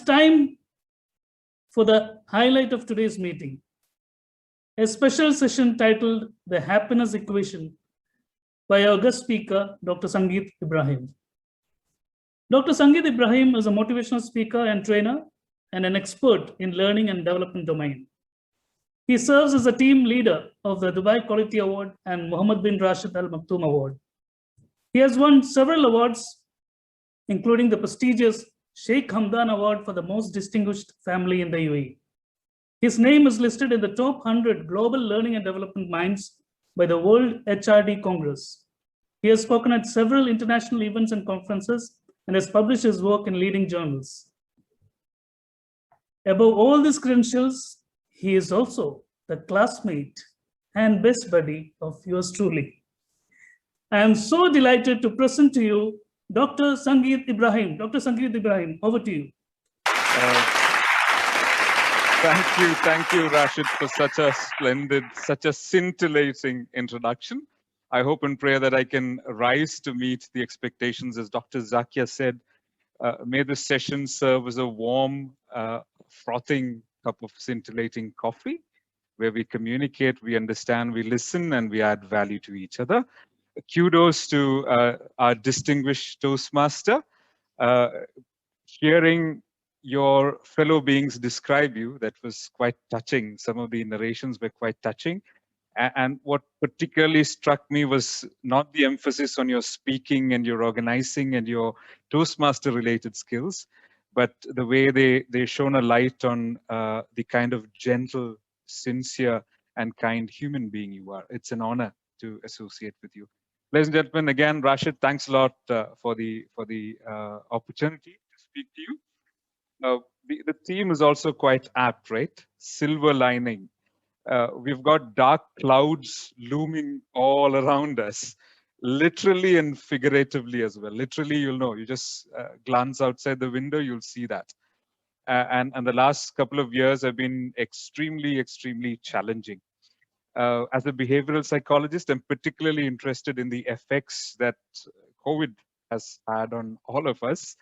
time for the highlight of today's meeting, a special session titled The Happiness Equation by our guest speaker, Dr. Sangeeth Ibrahim. Dr. Sangeeth Ibrahim is a motivational speaker and trainer and an expert in learning and development domain. He serves as a team leader of the Dubai Quality Award and Mohammed bin Rashid Al Maktoum Award. He has won several awards, including the prestigious Sheikh Hamdan Award for the most distinguished family in the UAE. His name is listed in the top 100 global learning and development minds by the World HRD Congress. He has spoken at several international events and conferences and has published his work in leading journals. Above all these credentials, he is also the classmate and best buddy of yours truly. I am so delighted to present to you Dr. Sangeeth Ibrahim. Dr. Sangeeth Ibrahim, over to you. Thank you, Rashid, for such a splendid, such a scintillating introduction. I hope and pray that I can rise to meet the expectations. As Dr. Zakia said, may this session serve as a warm, frothing cup of scintillating coffee, where we communicate, we understand, we listen, and we add value to each other. Kudos to our distinguished Toastmaster. Hearing your fellow beings describe you, that was quite touching. Some of the narrations were quite touching. And what particularly struck me was not the emphasis on your speaking and your organizing and your Toastmaster related skills, but the way they shone a light on the kind of gentle, sincere, and kind human being you are. It's an honor to associate with you. Ladies and gentlemen, again, Rashid, thanks a lot for the opportunity to speak to you. The theme is also quite apt, right? Silver lining. We've got dark clouds looming all around us, literally and figuratively as well. Literally, you'll know. You just glance outside the window, you'll see that. And the last couple of years have been extremely, extremely challenging. As a behavioral psychologist, I'm particularly interested in the effects that COVID has had on all of us.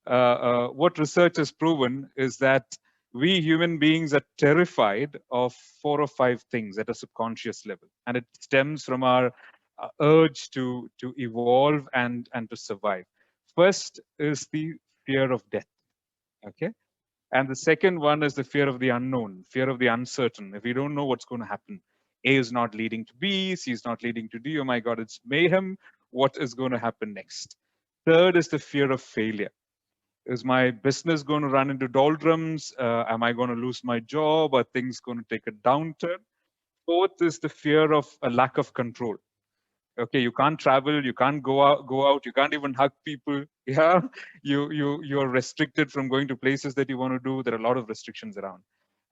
What research has proven is that we human beings are terrified of 4 or 5 things at a subconscious level. And it stems from our urge to evolve and to survive. First is the fear of death, okay? And the second one is the fear of the unknown, fear of the uncertain. If we don't know what's going to happen, A is not leading to B, C is not leading to D. Oh my God, it's mayhem. What is going to happen next? Third is the fear of failure. Is my business going to run into doldrums? Am I going to lose my job? Are things going to take a downturn? Fourth is the fear of a lack of control. Okay, you can't travel, you can't go out, you can't even hug people. Yeah, you're restricted from going to places that you want to do. There are a lot of restrictions around.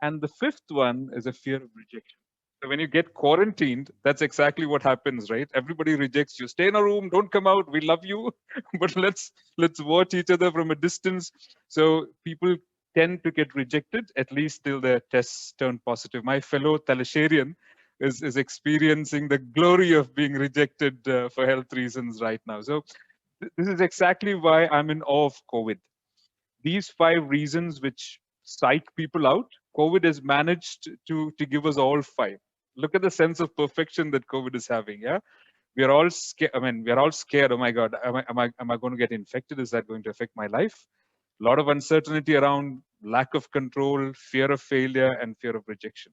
And the fifth one is a fear of rejection. So when you get quarantined, that's exactly what happens, right? Everybody rejects you. Stay in a room, don't come out. We love you, but let's watch each other from a distance. So people tend to get rejected, at least till their tests turn positive. My fellow Talasharian is experiencing the glory of being rejected for health reasons right now. So this is exactly why I'm in awe of COVID. These 5 reasons which psych people out, COVID has managed to give us all 5. Look at the sense of perfection that COVID is having. Yeah, we are all scared. I mean, we are all scared. Oh my God, am I going to get infected? Is that going to affect my life? A lot of uncertainty around lack of control, fear of failure, and fear of rejection.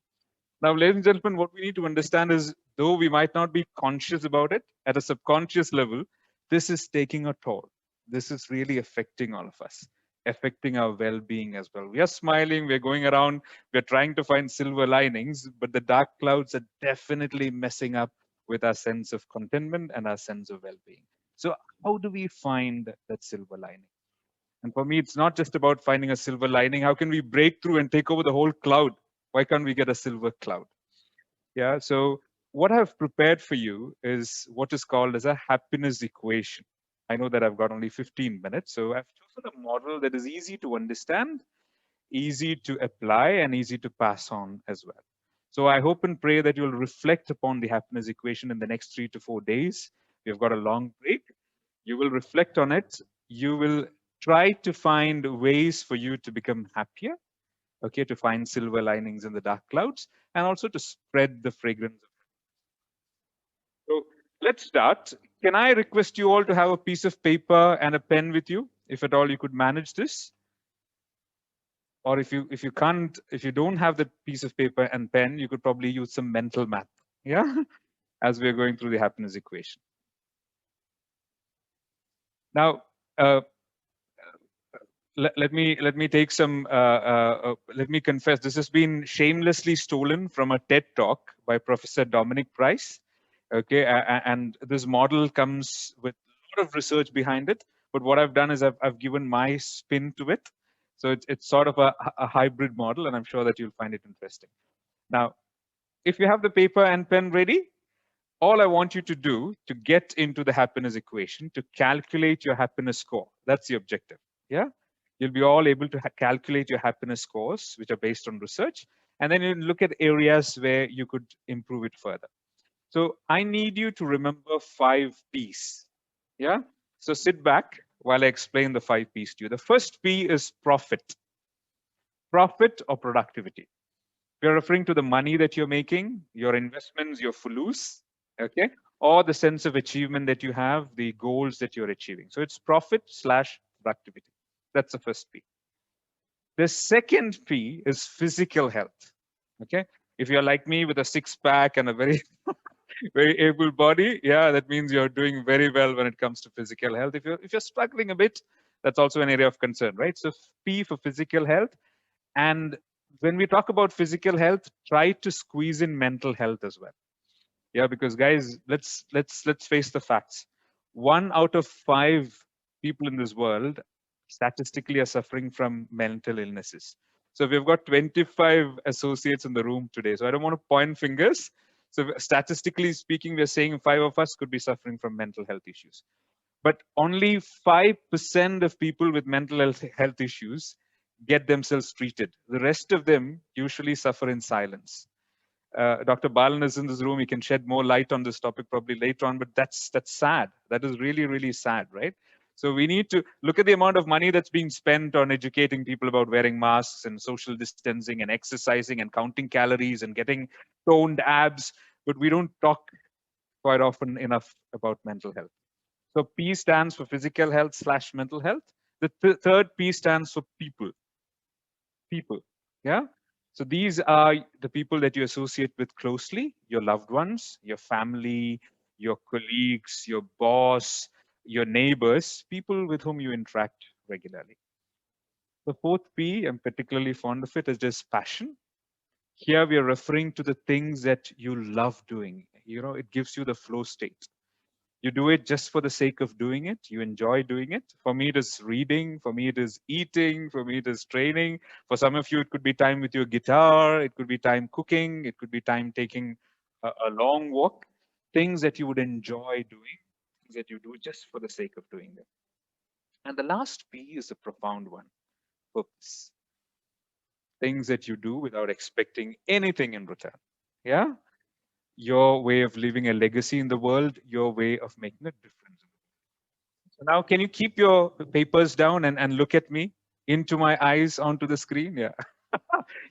Now, ladies and gentlemen, what we need to understand is, though we might not be conscious about it at a subconscious level, this is taking a toll. This is really affecting all of us, affecting our well-being as well. We are smiling, we're going around, we're trying to find silver linings, but the dark clouds are definitely messing up with our sense of contentment and our sense of well-being. So how do we find that silver lining? And for me, it's not just about finding a silver lining. How can we break through and take over the whole cloud? Why can't we get a silver cloud? Yeah, so what I've prepared for you is what is called as a happiness equation. I know that I've got only 15 minutes, so I've chosen a model that is easy to understand, easy to apply, and easy to pass on as well. So I hope and pray that you'll reflect upon the happiness equation in the next 3 to 4 days. We've got a long break. You will reflect on it. You will try to find ways for you to become happier, okay, to find silver linings in the dark clouds, and also to spread the fragrance. So let's start. Can I request you all to have a piece of paper and a pen with you, if at all you could manage this? Or if you can't, if you don't have the piece of paper and pen, you could probably use some mental math, yeah, as we're going through the happiness equation. Now, let me take some. Let me confess, this has been shamelessly stolen from a TED talk by Professor Dominic Price. Okay, and this model comes with a lot of research behind it. But what I've done is I've given my spin to it. So it's sort of a hybrid model, and I'm sure that you'll find it interesting. Now, if you have the paper and pen ready, all I want you to do to get into the happiness equation, to calculate your happiness score. That's the objective. Yeah. You'll be all able to calculate your happiness scores, which are based on research. And then you look at areas where you could improve it further. So I need you to remember 5 P's. Yeah. So sit back while I explain the 5 P's to you. The first P is profit. Profit or productivity. We're referring to the money that you're making, your investments, your fulus, okay, or the sense of achievement that you have, the goals that you're achieving. So it's profit / productivity. That's the first P. The second P is physical health. Okay, if you're like me with a 6-pack and a very very able body, yeah, that means you're doing very well when it comes to physical health. If you're struggling a bit, that's also an area of concern, right? So P for physical health. And when we talk about physical health, try to squeeze in mental health as well. Yeah, because guys, let's face the facts. 1 out of 5 people in this world statistically are suffering from mental illnesses. So we've got 25 associates in the room today. So I don't want to point fingers. So statistically speaking, we're saying 5 of us could be suffering from mental health issues. But only 5% of people with mental health issues get themselves treated. The rest of them usually suffer in silence. Dr. Balan is in this room. He can shed more light on this topic probably later on, but that's sad. That is really, really sad, right? So we need to look at the amount of money that's being spent on educating people about wearing masks and social distancing and exercising and counting calories and getting toned abs, but we don't talk quite often enough about mental health. So P stands for physical health / mental health. The third P stands for people. People, yeah? So these are the people that you associate with closely, your loved ones, your family, your colleagues, your boss, your neighbors, people with whom you interact regularly. The fourth P, I'm particularly fond of it, is just passion. Here we are referring to the things that you love doing. You know, it gives you the flow state. You do it just for the sake of doing it. You enjoy doing it. For me, it is reading. For me, it is eating. For me, it is training. For some of you, it could be time with your guitar. It could be time cooking. It could be time taking a long walk. Things that you would enjoy doing, things that you do just for the sake of doing them. And the last P is a profound one, purpose. Things that you do without expecting anything in return. Yeah? Your way of leaving a legacy in the world, your way of making a difference. So now, can you keep your papers down and look at me into my eyes onto the screen? Yeah.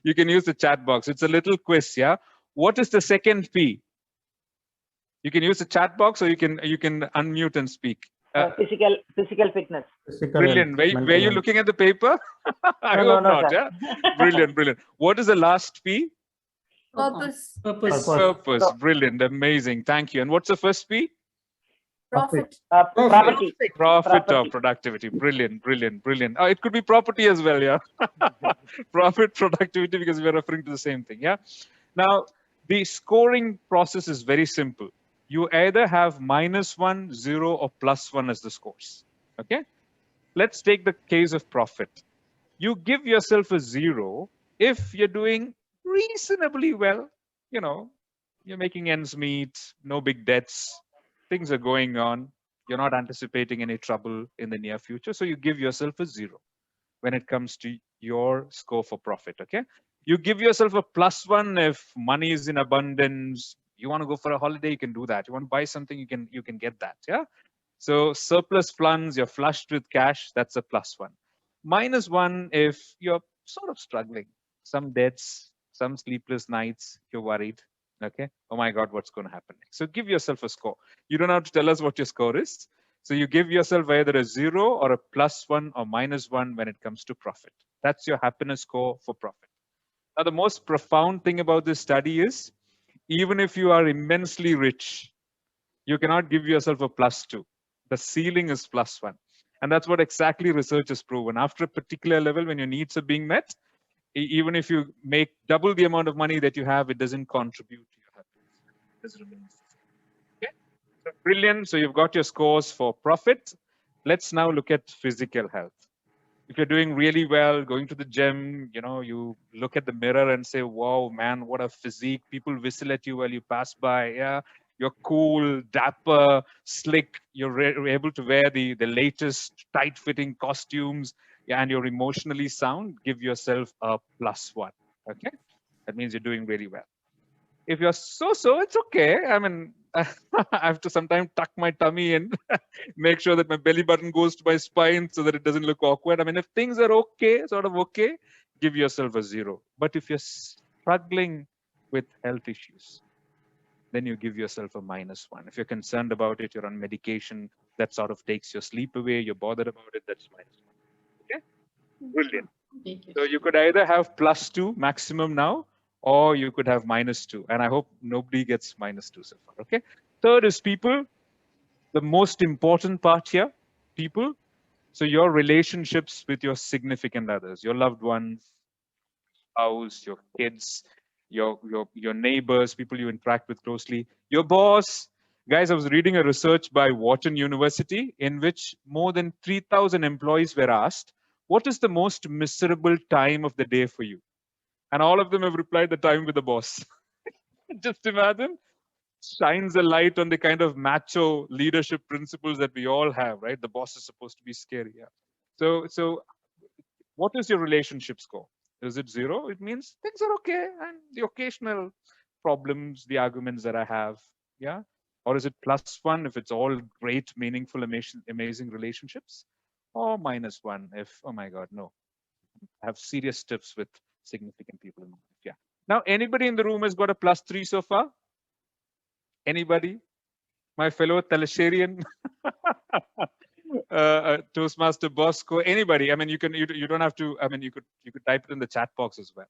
You can use the chat box. It's a little quiz. Yeah. What is the second P? You can use the chat box, or you can unmute and speak. Physical fitness. Brilliant. Were you looking at the paper? I hope not. Sir. Yeah. Brilliant. What is the last P? Purpose. Purpose. Brilliant. Amazing. Thank you. And what's the first P? Profit. Property. Profit or productivity. Brilliant. Oh, it could be property as well. Yeah. Profit, productivity, because we're referring to the same thing. Yeah. Now, the scoring process is very simple. You either have -1, 0, or +1 as the scores. Okay. Let's take the case of profit. You give yourself a 0 if you're doing reasonably well. You know, you're making ends meet, no big debts, things are going on. You're not anticipating any trouble in the near future. So you give yourself a 0 when it comes to your score for profit. Okay. You give yourself a +1 if money is in abundance. You want to go for a holiday, you can do that. You want to buy something, you can get that. Yeah. So surplus funds, you're flushed with cash, that's a +1. -1 if you're sort of struggling, some debts, some sleepless nights, you're worried. Okay. Oh my God, what's going to happen next? So give yourself a score. You don't have to tell us what your score is. So you give yourself either a 0 or a +1 or -1 when it comes to profit. That's your happiness score for profit. Now, the most profound thing about this study is even if you are immensely rich, you cannot give yourself a +2. The ceiling is +1. And that's what exactly research has proven. After a particular level, when your needs are being met, even if you make double the amount of money that you have, it doesn't contribute to your happiness. It just remains the same. Okay? So brilliant. So you've got your scores for profit. Let's now look at physical health. If you're doing really well, going to the gym, you look at the mirror and say, wow, man, what a physique. People whistle at you while you pass by. Yeah. You're cool, dapper, slick. You're able to wear the latest tight fitting costumes, and you're emotionally sound. Give yourself a +1. Okay. That means you're doing really well. If you're so, it's okay. I mean, I have to sometimes tuck my tummy and make sure that my belly button goes to my spine so that it doesn't look awkward. I mean, if things are okay, sort of okay, give yourself a 0. But if you're struggling with health issues, then you give yourself a -1. If you're concerned about it, you're on medication, that sort of takes your sleep away, you're bothered about it, that's -1. Okay? Brilliant. So you could either have +2 maximum now, or you could have -2. And I hope nobody gets -2 so far. Okay. Third is people. The most important part here, people. So your relationships with your significant others, your loved ones, spouse, your kids, your neighbors, people you interact with closely, your boss. Guys, I was reading a research by Wharton University in which more than 3,000 employees were asked, what is the most miserable time of the day for you? And all of them have replied, the time with the boss. Just imagine, shines a light on the kind of macho leadership principles that we all have, right? The boss is supposed to be scary. Yeah. So what is your relationship score? Is it 0? It means things are okay, and the occasional problems, the arguments that I have, yeah? Or is it +1 if it's all great, meaningful, amazing relationships? Or -1 if, oh my God, no. I have serious tips with significant people in my life. Yeah. Now, anybody in the room has got a +3 so far? Anybody? My fellow Talasherian? Toastmaster Bosco, anybody. I mean, you don't have to. I mean, you could type it in the chat box as well.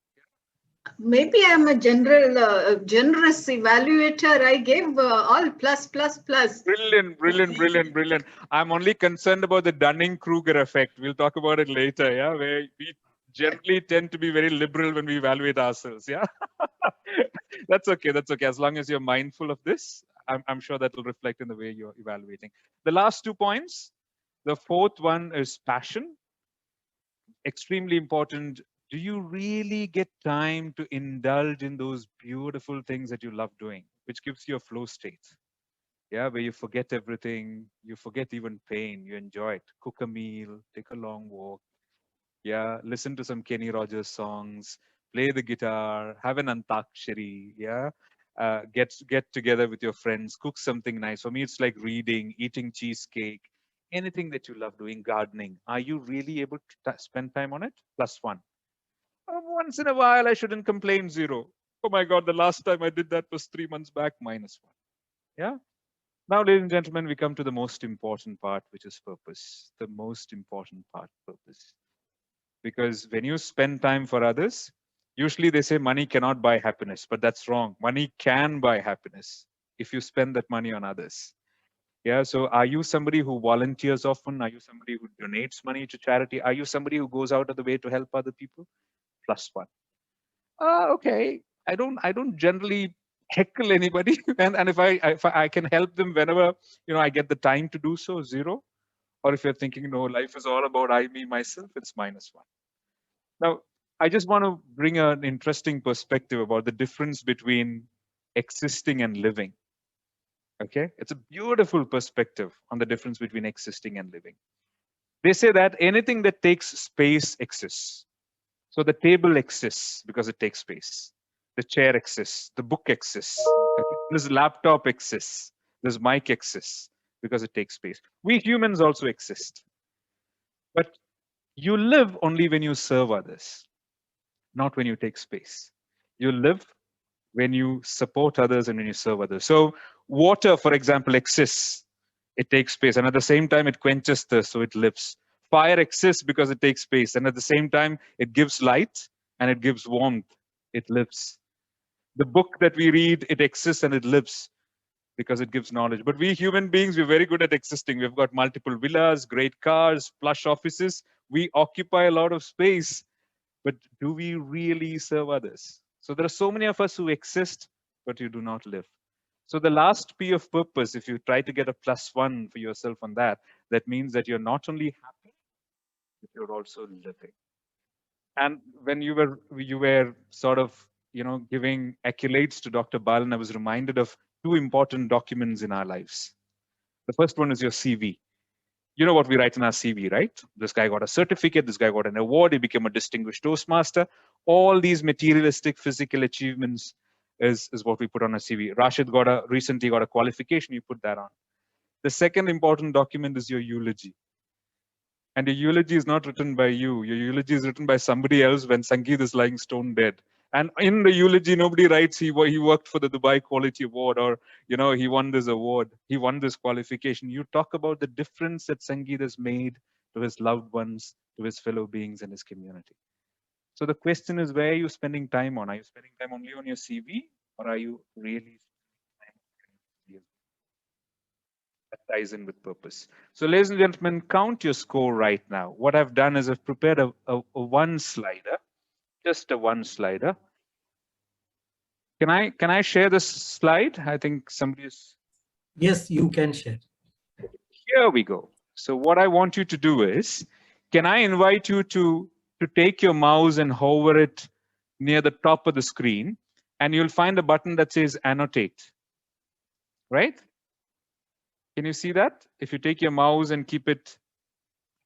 Maybe I'm a generous evaluator. I gave all plus. Brilliant. I'm only concerned about the Dunning-Kruger effect. We'll talk about it later. Yeah, where we generally tend to be very liberal when we evaluate ourselves. Yeah, that's okay. As long as you're mindful of this, I'm sure that will reflect in the way you're evaluating. The last 2 points. The fourth one is passion. Extremely important. Do you really get time to indulge in those beautiful things that you love doing, which gives you a flow state? Yeah, where you forget everything, you forget even pain, you enjoy it. Cook a meal, take a long walk. Yeah, listen to some Kenny Rogers songs, play the guitar, have an antakshari. Yeah, get together with your friends, cook something nice. For me, it's like reading, eating cheesecake, anything that you love doing, gardening. Are you really able to spend time on it? +1. Once in a while, I shouldn't complain, 0. Oh my God, the last time I did that was 3 months back, -1. Yeah. Now, ladies and gentlemen, we come to the most important part, which is purpose. The most important part, purpose. Because when you spend time for others, usually they say money cannot buy happiness, but that's wrong. Money can buy happiness if you spend that money on others. Yeah. So are you somebody who volunteers often? Are you somebody who donates money to charity? Are you somebody who goes out of the way to help other people? +1. Okay. I don't generally heckle anybody, and if I can help them whenever I get the time to do so, 0. Or if you're thinking, no, life is all about I, me, myself, it's -1. Now, I just want to bring an interesting perspective about the difference between existing and living. Okay, it's a beautiful perspective on the difference between existing and living. They say that anything that takes space exists. So the table exists because it takes space. The chair exists. The book exists. Okay? This laptop exists. This mic exists. because it takes space. We humans also exist. But you live only when you serve others, not when you take space. You live when you support others and when you serve others. So water, for example, exists. It takes space. And at the same time, it quenches thirst, so it lives. Fire exists because it takes space. And at the same time, it gives light and it gives warmth. It lives. The book that we read, it exists and it lives because it gives knowledge. But we human beings, we're very good at existing. We've got multiple villas, great cars, plush offices. We occupy a lot of space. But do we really serve others? So there are so many of us who exist, but you do not live. So the last P of purpose, if you try to get a +1 for yourself on that, that means that you're not only happy, but you're also living. And when you were sort of giving accolades to Dr. Balan, I was reminded of two important documents in our lives. The first one is your CV. You know what we write in our CV, right? This guy got a certificate, this guy got an award, he became a distinguished Toastmaster. All these materialistic physical achievements is what we put on a CV. Rashid recently got a qualification, you put that on. The second important document is your eulogy. And your eulogy is not written by you. Your eulogy is written by somebody else when Sangeeth is lying stone dead. And in the eulogy, nobody writes he worked for the Dubai Quality Award, or he won this award, he won this qualification. You talk about the difference that Sangeeth has made to his loved ones, to his fellow beings and his community. So the question is, where are you spending time on? Are you spending time only on your CV, or are you really spending time? That ties in with purpose. So ladies and gentlemen, count your score right now. What I've done is I've prepared a one slider, just a one slider. Can I share this slide? I think somebody is. Yes, you can share. Here we go. So what I want you to do is, can I invite you to take your mouse and hover it near the top of the screen, and you'll find a button that says annotate, right? Can you see that? If you take your mouse and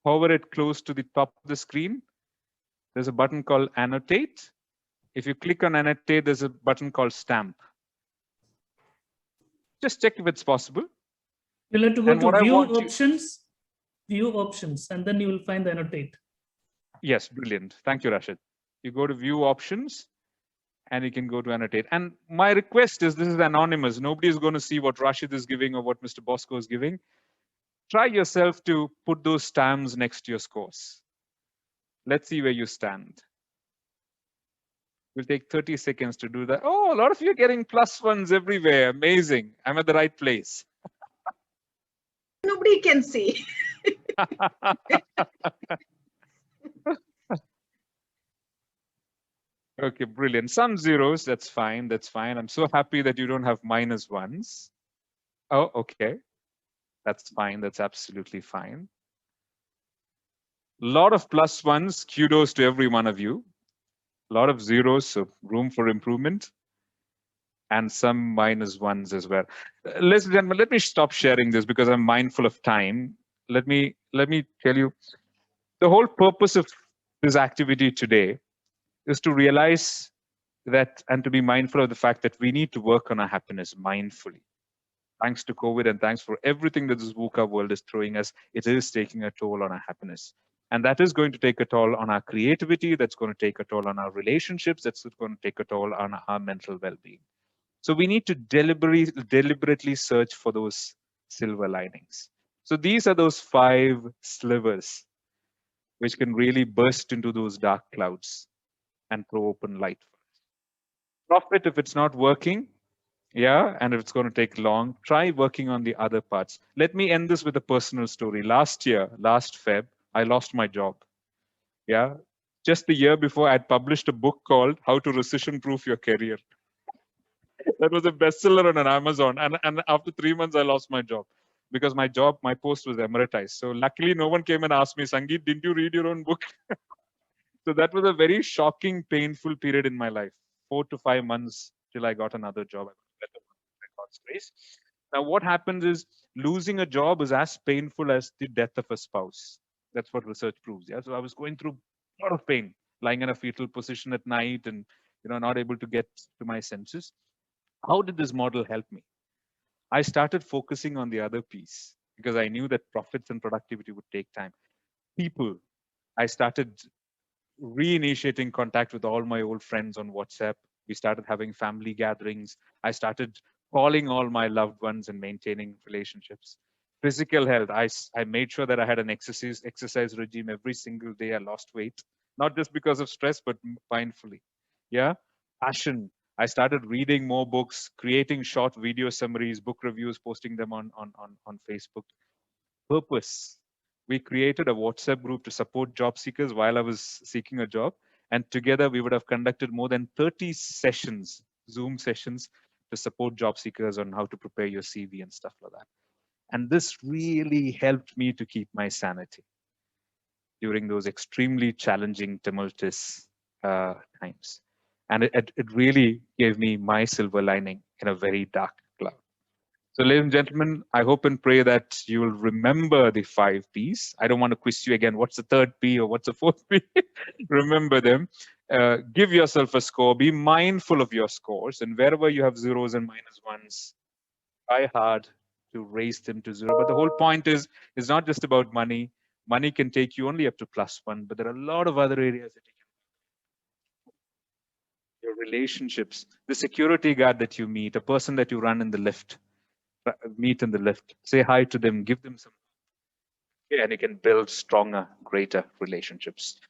hover it close to the top of the screen, there's a button called annotate. If you click on annotate, there's a button called stamp. Just check if it's possible. You'll have to go to view options, and then you will find the annotate. Yes, brilliant. Thank you, Rashid. You go to view options and you can go to annotate. And my request is, this is anonymous. Nobody is going to see what Rashid is giving or what Mr. Bosco is giving. Try yourself to put those stamps next to your scores. Let's see where you stand. We'll take 30 seconds to do that. Oh, a lot of you are getting +1s everywhere. Amazing. I'm at the right place. Nobody can see. Okay, brilliant. Some zeros, that's fine. That's fine. I'm so happy that you don't have -1s. Oh, okay. That's fine. That's absolutely fine. A lot of +1s. Kudos to every one of you. A lot of zeros, so room for improvement. And some -1s as well. Ladies and gentlemen, let me stop sharing this because I'm mindful of time. Let me tell you, the whole purpose of this activity today is to realize that and to be mindful of the fact that we need to work on our happiness mindfully. Thanks to COVID and thanks for everything that this VUCA world is throwing us, it is taking a toll on our happiness. And that is going to take a toll on our creativity, that's going to take a toll on our relationships, that's going to take a toll on our mental well-being. So we need to deliberately search for those silver linings. So these are those 5 slivers which can really burst into those dark clouds and throw open light for us. Profit if it's not working, yeah, and if it's going to take long, try working on the other parts. Let me end this with a personal story. Last Feb, I lost my job. Yeah, just the year before, I'd published a book called How to Recession-Proof Your Career. That was a bestseller on Amazon. And after 3 months, I lost my job because my post was emeritized. So luckily, no one came and asked me, Sangeeth, didn't you read your own book? So that was a very shocking, painful period in my life. 4 to 5 months till I got another job. By God's grace. Now, what happens is losing a job is as painful as the death of a spouse. That's what research proves. Yeah. So I was going through a lot of pain, lying in a fetal position at night and not able to get to my senses. How did this model help me? I started focusing on the other piece. because I knew that profits and productivity would take time. People, I started reinitiating contact with all my old friends on WhatsApp. We started having family gatherings. I started calling all my loved ones and maintaining relationships. Physical health, I made sure that I had an exercise regime every single day. I lost weight, not just because of stress, but mindfully. Yeah. Passion, I started reading more books, creating short video summaries, book reviews, posting them on Facebook. Purpose, we created a WhatsApp group to support job seekers while I was seeking a job. And together we would have conducted more than 30 sessions, Zoom sessions, to support job seekers on how to prepare your CV and stuff like that. And this really helped me to keep my sanity during those extremely challenging, tumultuous times. And it really gave me my silver lining in a very dark cloud. So, ladies and gentlemen, I hope and pray that you will remember the 5 Ps. I don't want to quiz you again. What's the 3rd P or what's the 4th P? Remember them. Give yourself a score. Be mindful of your scores. And wherever you have zeros and -1s, try hard to raise them to 0. But the whole point is, it's not just about money. Money can take you only up to +1, but there are a lot of other areas that you can. Your relationships, the security guard that you meet, a person that you run in the lift. Meet in the lift, say hi to them, give them some, and you can build stronger, greater relationships.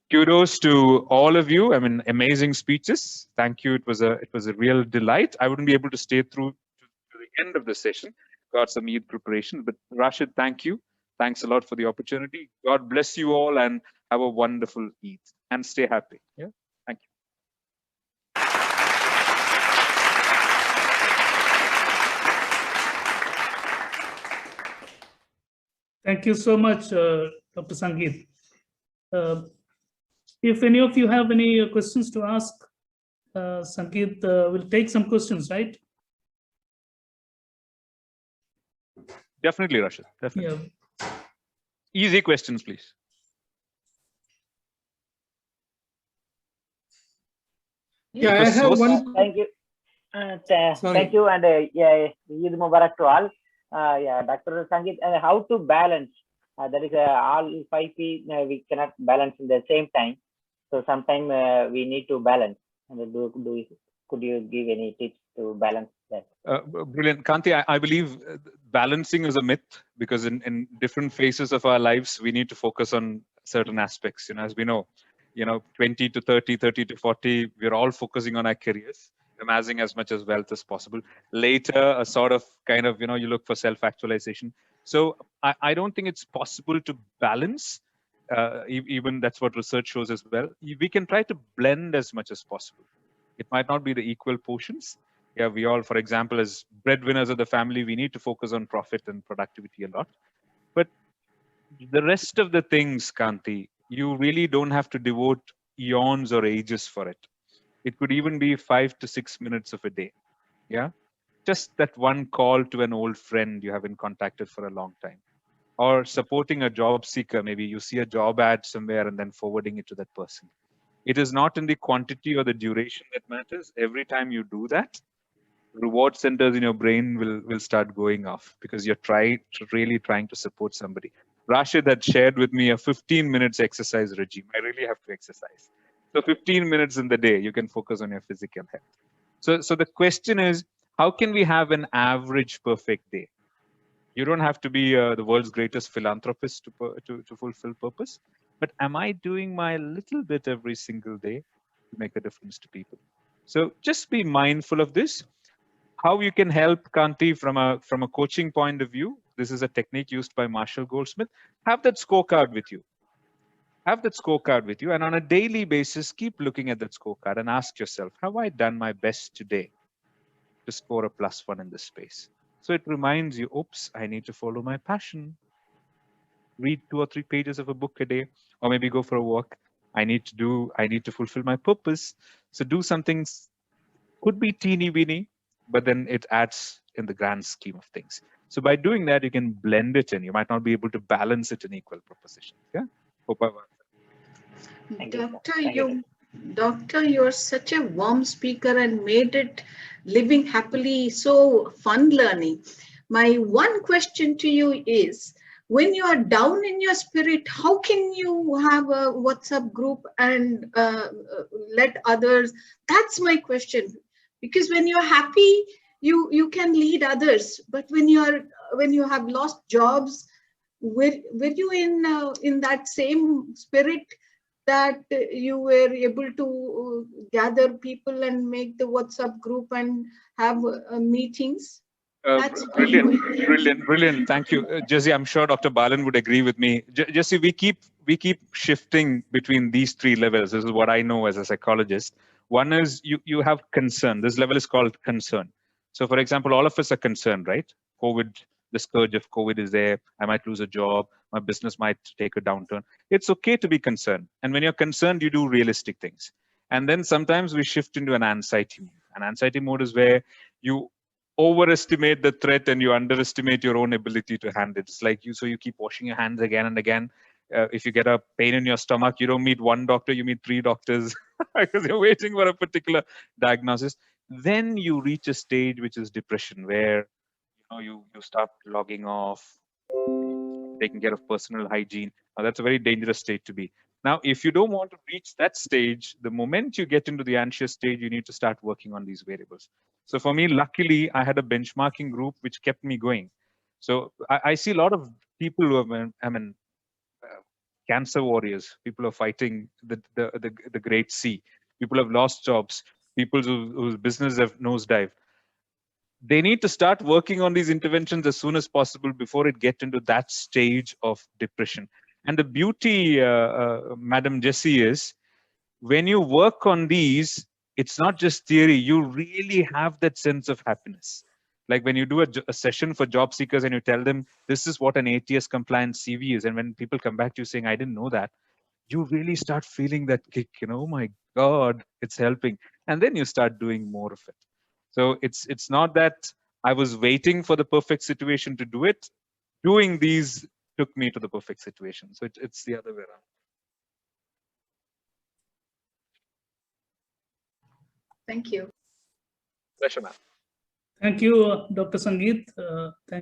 Kudos to all of you. I mean, amazing speeches. Thank you. It was a real delight. I wouldn't be able to stay through to the end of the session. Got some Eid preparation, but Rashid, thank you. Thanks a lot for the opportunity. God bless you all and have a wonderful Eid and stay happy. Yeah. Thank you. Thank you so much, Dr. Sangeeth. If any of you have any questions to ask, Sangeeth will take some questions, right? Definitely, Rashid. Definitely. Yeah. Easy questions, please. Yeah, I have one. Thank you. Thank you, and yeah, Eid Mubarak to all. Yeah, Dr. Sangeeth, how to balance? That is all 5 P. We cannot balance in the same time. So sometimes we need to balance. And could you give any tips to balance that? Brilliant. Kanti, I believe balancing is a myth because in different phases of our lives, we need to focus on certain aspects. As we know, 20 to 30, 30 to 40, we're all focusing on our careers, amassing as much as wealth as possible. Later, a sort of kind of, you look for self-actualization. So I don't think it's possible to balance. Even that's what research shows as well. We can try to blend as much as possible. It might not be the equal portions. Yeah, we all, for example, as breadwinners of the family, we need to focus on profit and productivity a lot. But the rest of the things, Kanti, you really don't have to devote eons or ages for it. It could even be 5 to 6 minutes of a day. Yeah, just that one call to an old friend you haven't contacted for a long time. Or supporting a job seeker. Maybe you see a job ad somewhere and then forwarding it to that person. It is not in the quantity or the duration that matters. Every time you do that, reward centers in your brain will start going off because you're really trying to support somebody. Rashid had shared with me a 15 minutes exercise regime. I really have to exercise. So 15 minutes in the day, you can focus on your physical health. So the question is, how can we have an average perfect day? You don't have to be the world's greatest philanthropist to fulfill purpose. But am I doing my little bit every single day to make a difference to people? So just be mindful of this. How you can help, Kanti, from a coaching point of view. This is a technique used by Marshall Goldsmith. Have that scorecard with you. Have that scorecard with you. And on a daily basis, keep looking at that scorecard and ask yourself, have I done my best today to score a +1 in this space? So it reminds you, oops, I need to follow my passion. Read 2 or 3 pages of a book a day, or maybe go for a walk. I need to fulfill my purpose. So do some things, could be teeny weeny, but then it adds in the grand scheme of things. So by doing that, you can blend it in. You might not be able to balance it in equal propositions. Yeah. Hope I've answered. Doctor, you're such a warm speaker and made it living happily so fun learning. My one question to you is, when you are down in your spirit, how can you have a WhatsApp group and let others? That's my question. Because when you're happy, you can lead others. But when you have lost jobs, were you in that same spirit that you were able to gather people and make the WhatsApp group and have meetings? Brilliant. Thank you, Jesse. I'm sure Dr. Balan would agree with me. Jesse, we keep shifting between these three levels. This is what I know as a psychologist. One is you have concern. This level is called concern. So, for example, all of us are concerned, right? COVID, the scourge of COVID is there. I might lose a job. My business might take a downturn. It's okay to be concerned. And when you're concerned, you do realistic things. And then sometimes we shift into an anxiety mode. An anxiety mode is where you overestimate the threat and you underestimate your own ability to handle it. It's like so you keep washing your hands again and again. If you get a pain in your stomach, you don't meet one doctor, you meet 3 doctors because you're waiting for a particular diagnosis. Then you reach a stage which is depression, where you start logging off, taking care of personal hygiene. Now, that's a very dangerous state to be. Now, if you don't want to reach that stage, the moment you get into the anxious stage, you need to start working on these variables. So for me, luckily, I had a benchmarking group which kept me going. So I see a lot of people who have, cancer warriors, people who are fighting the great C, people who have lost jobs, people whose business have nosedived. They need to start working on these interventions as soon as possible before it gets into that stage of depression. And the beauty, Madam Jessie, is when you work on these, it's not just theory. You really have that sense of happiness. Like when you do a session for job seekers and you tell them, this is what an ATS compliant CV is. And when people come back to you saying, I didn't know that, you really start feeling that kick, oh my God, it's helping. And then you start doing more of it. So it's not that I was waiting for the perfect situation to do it. Doing these took me to the perfect situation. So it's the other way around. Thank you. Pleasure, ma'am. Thank you, Dr. Sangeeth. Thank